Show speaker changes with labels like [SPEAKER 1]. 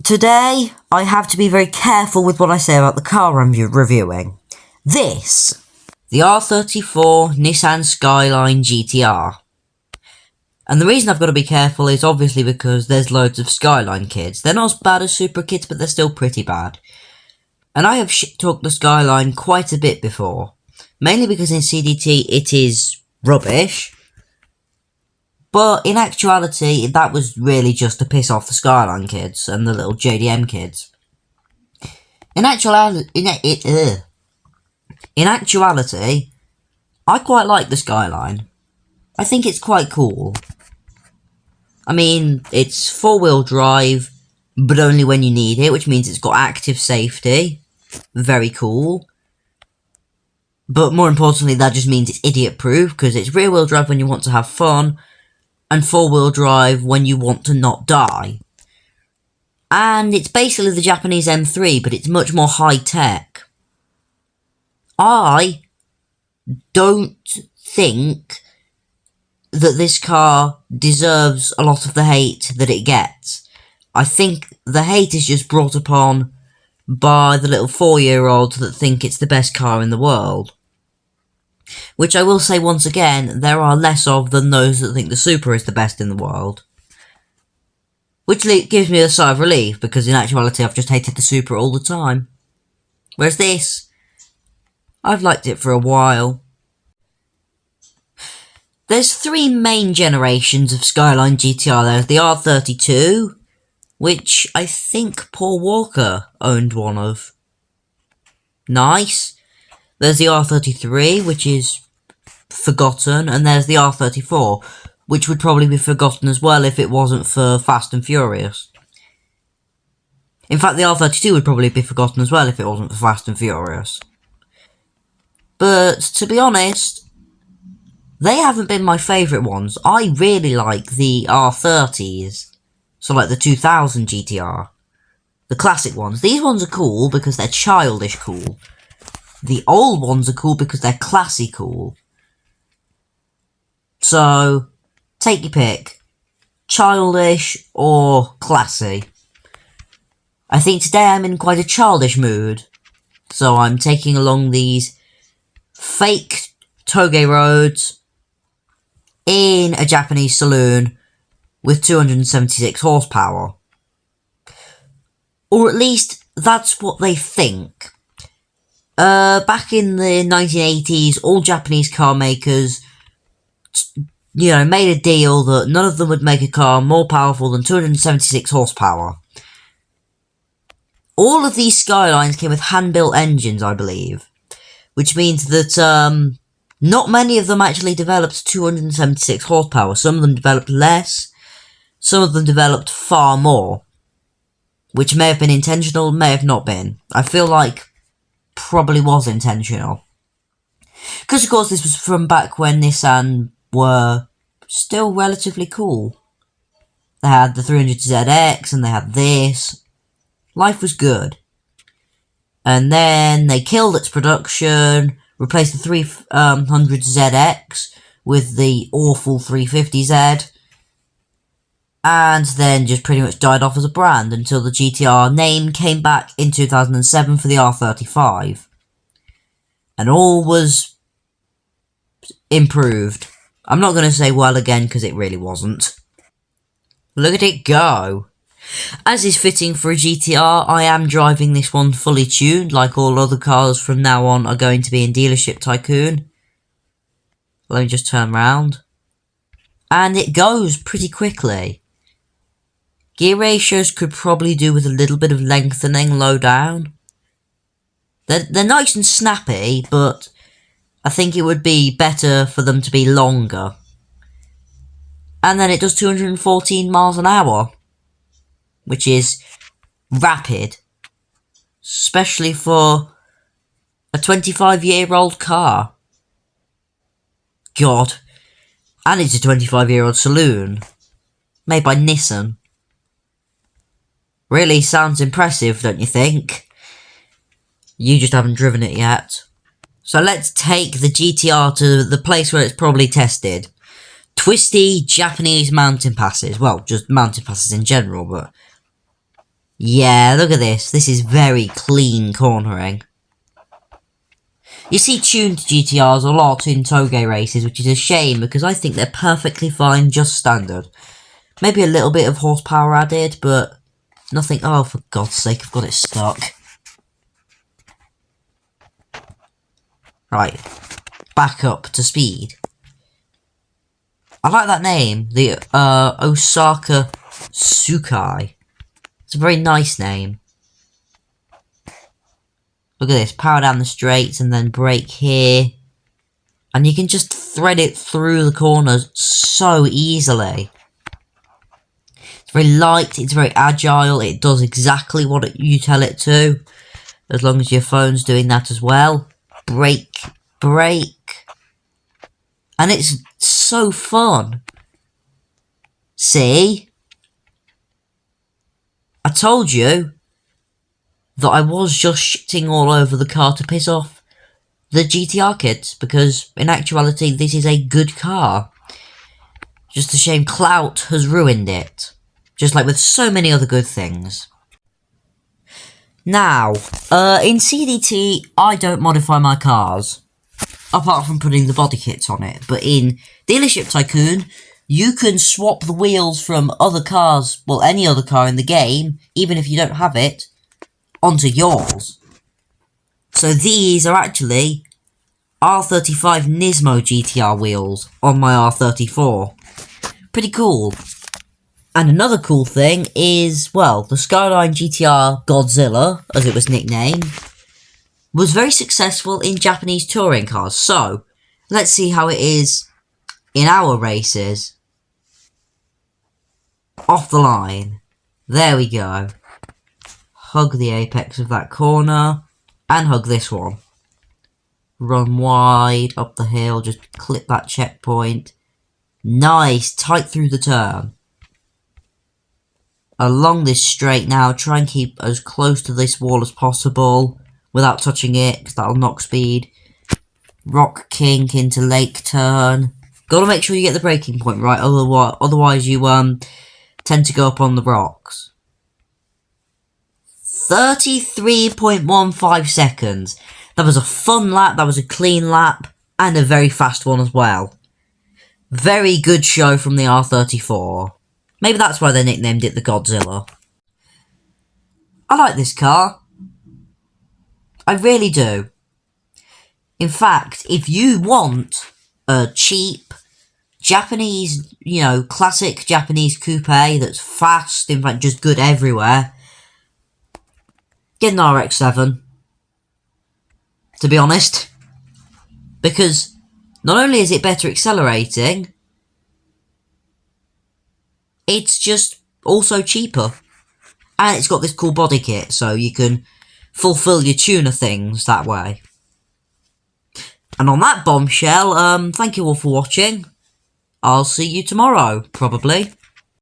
[SPEAKER 1] Today, I have to be very careful with what I say about the car I'm reviewing. This, the R34 Nissan Skyline GTR. And the reason I've got to be careful is obviously because there's loads of Skyline kids. They're not as bad as Super kids, but they're still pretty bad. And I have shit-talked the Skyline quite a bit before. Mainly because in CDT it is rubbish. But in actuality, that was really just to piss off the Skyline kids and the little JDM kids. In actuality, I quite like the Skyline. I think it's quite cool. I mean, it's four-wheel drive, but only when you need it, which means it's got active safety. Very cool. But more importantly, that just means it's idiot-proof, because it's rear-wheel drive when you want to have fun, and four-wheel drive when you want to not die. And it's basically the Japanese M3, but it's much more high-tech. I don't think that this car deserves a lot of the hate that it gets. I think the hate is just brought upon by the little 4-year-olds that think it's the best car in the world. Which I will say once again, there are less of than those that think the Supra is the best in the world. Which gives me a sigh of relief, because in actuality I've just hated the Supra all the time. Whereas this, I've liked it for a while. There's 3 main generations of Skyline GTR. There's the R32, which I think Paul Walker owned one of. Nice. There's the R33, which is forgotten, and there's the R34, which would probably be forgotten as well if it wasn't for Fast and Furious. In fact, the R32 would probably be forgotten as well if it wasn't for Fast and Furious. But, to be honest, they haven't been my favourite ones. I really like the R30s, so like the 2000 GTR. The classic ones. These ones are cool because they're childish cool. The old ones are cool because they're classy cool. So, take your pick. Childish or classy. I think today I'm in quite a childish mood. So I'm taking along these fake toge roads in a Japanese saloon with 276 horsepower. Or at least, that's what they think. Back in the 1980s, all Japanese car makers, made a deal that none of them would make a car more powerful than 276 horsepower. All of these Skylines came with hand-built engines, I believe. Which means that, not many of them actually developed 276 horsepower. Some of them developed less. Some of them developed far more. Which may have been intentional, may have not been. I feel like probably was intentional. Because, of course, this was from back when Nissan were still relatively cool. They had the 300ZX, and they had this. Life was good. And then they killed its production, replaced the 300ZX with the awful 350Z, and then just pretty much died off as a brand until the GTR name came back in 2007 for the R35. And all was improved. I'm not going to say well again because it really wasn't. Look at it go. As is fitting for a GTR, I am driving this one fully tuned, like all other cars from now on are going to be in dealership Tycoon. Let me just turn around. And it goes pretty quickly. Gear ratios could probably do with a little bit of lengthening low down. They're nice and snappy, but I think it would be better for them to be longer. And then it does 214 miles an hour. Which is rapid. Especially for a 25-year-old car. God. And it's a 25-year-old saloon. Made by Nissan. Really sounds impressive, don't you think? You just haven't driven it yet. So let's take the GTR to the place where it's probably tested. Twisty Japanese mountain passes. Well, just mountain passes in general, but Yeah, look at this. This is very clean cornering. You see tuned GTRs a lot in Toge races, which is a shame because I think they're perfectly fine, just standard. Maybe a little bit of horsepower added, but nothing. Oh, for God's sake, I've got it stuck. Right, back up to speed. I like that name, the Osaka Tsukai. It's a very nice name. Look at this, power down the straights and then brake here. And you can just thread it through the corners so easily. It's very light, it's very agile, it does exactly what you tell it to. As long as your phone's doing that as well. Brake, brake. And it's so fun. See? I told you that I was just shitting all over the car to piss off the GTR kids, because in actuality this is a good car. Just a shame Clout has ruined it. Just like with so many other good things. Now, in CDT, I don't modify my cars. Apart from putting the body kits on it. But in Dealership Tycoon, you can swap the wheels from other cars, well, any other car in the game, even if you don't have it, onto yours. So these are actually R35 Nismo GTR wheels on my R34. Pretty cool. And another cool thing is, well, the Skyline GTR Godzilla, as it was nicknamed, was very successful in Japanese touring cars. So, let's see how it is in our races. Off the line. There we go. Hug the apex of that corner. And hug this one. Run wide, up the hill, just clip that checkpoint. Nice, tight through the turn. Along this straight now, try and keep as close to this wall as possible without touching it, because that'll knock speed. Rock kink into lake turn. Gotta make sure you get the braking point right, otherwise you tend to go up on the rocks. 33.15 seconds. That was a fun lap, that was a clean lap, and a very fast one as well. Very good show from the R34. Maybe that's why they nicknamed it the Godzilla. I like this car. I really do. In fact, if you want a cheap Japanese, classic Japanese coupe that's fast, in fact just good everywhere, get an RX-7. To be honest. Because not only is it better accelerating, it's just also cheaper. And it's got this cool body kit, so you can fulfill your tuner things that way. And on that bombshell, thank you all for watching. I'll see you tomorrow, probably.